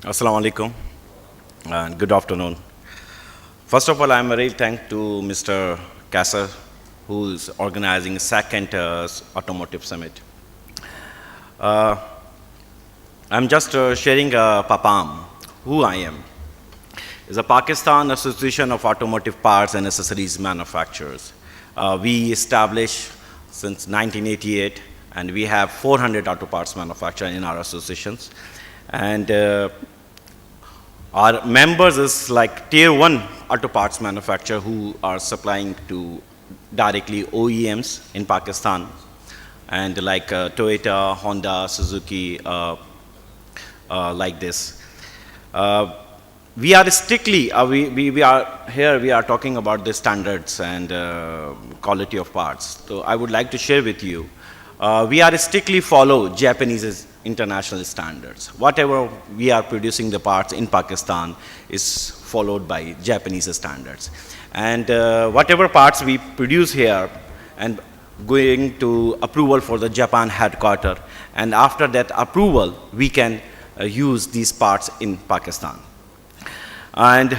Assalamu alaikum and good afternoon. First of all, I'm very thankful to Mr. Kasser, who is organizing second automotive summit. I'm just sharing PAPAM, who I am. It's a Pakistan Association of Automotive Parts and Accessories Manufacturers. We established since 1988, and we have 400 auto parts manufacturers in our associations. And our members is like tier 1 auto parts manufacturer who are supplying to directly OEMs in Pakistan, and like Toyota, Honda, Suzuki, like this. We are strictly, we are talking about the standards and quality of parts. So I would like to share with you, we are strictly follow Japanese international standards. Whatever we are producing the parts in Pakistan is followed by Japanese standards. And whatever parts we produce here and going to approval for the Japan headquarter, and after that approval, we can use these parts in Pakistan. And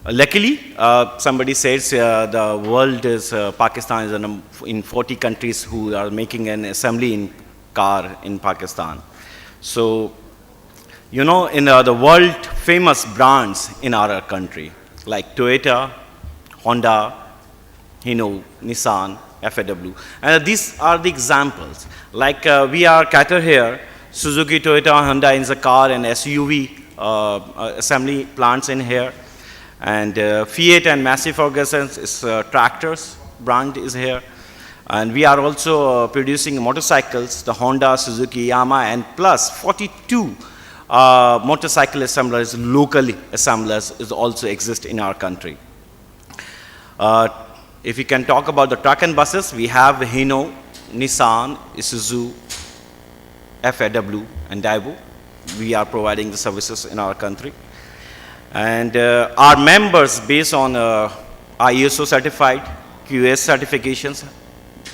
luckily, somebody says the world is, Pakistan is in 40 countries who are making an assembly in car in Pakistan. So, you know, in the world famous brands in our country, like Toyota, Honda, Hino, Nissan, FAW. And these are the examples. Like we are cater here, Suzuki, Toyota, Honda in the car and SUV assembly plants in here. And Fiat and Massey Ferguson is tractors brand is here. And we are also producing motorcycles, the Honda, Suzuki, Yamaha, and plus 42 motorcycle assemblers, locally assemblers, is also exist in our country. If we can talk about the truck and buses, we have Hino, Nissan, Isuzu, FAW, and Daewoo. We are providing the services in our country. And our members, based on ISO certified, QS certifications,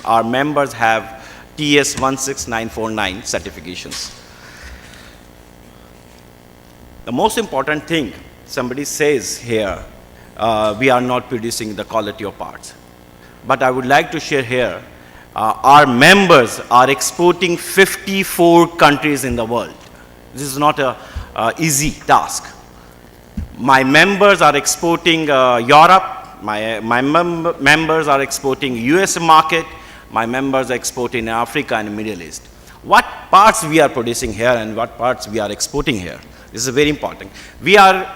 our members have TS 16949 certifications. The most important thing, somebody says here, we are not producing the quality of parts. But I would like to share here, our members are exporting 54 countries in the world. This is not an easy task. My members are exporting Europe, my members are exporting US market, my members are exporting Africa and Middle East. What parts we are producing here and what parts we are exporting here? This is very important. We are,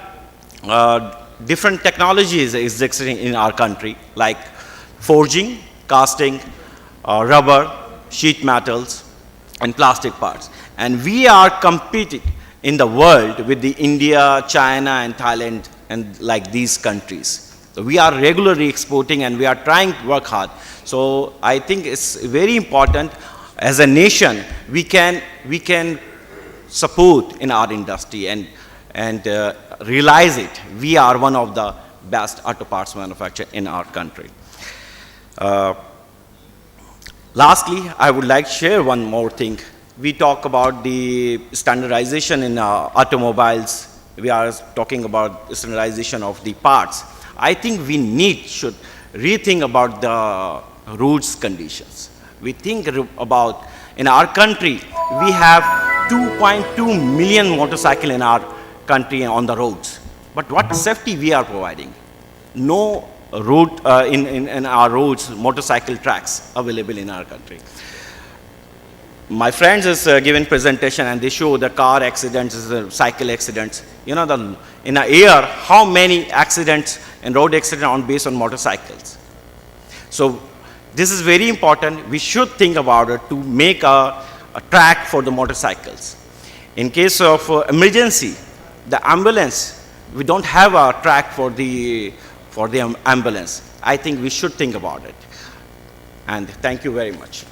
different technologies existing in our country, like forging, casting, rubber, sheet metals, and plastic parts. And we are competing in the world with the India, China, and Thailand, and like these countries. So we are regularly exporting and we are trying to work hard. So I think it's very important as a nation, we can support in our industry and realize it. We are one of the best auto parts manufacturers in our country. Lastly, I would like to share one more thing. We talk about the standardization in automobiles. We are talking about standardization of the parts. I think we should rethink about the roads conditions. We think about, in our country, we have 2.2 million motorcycles in our country on the roads. But what safety we are providing? No road, in our roads, motorcycle tracks available in our country. My friends is giving presentation and they show the car accidents, cycle accidents. You know, in a year, how many accidents and road accidents based on motorcycles. So this is very important. We should think about it to make a track for the motorcycles. In case of emergency, the ambulance, we don't have a track for the ambulance. I think we should think about it. And thank you very much.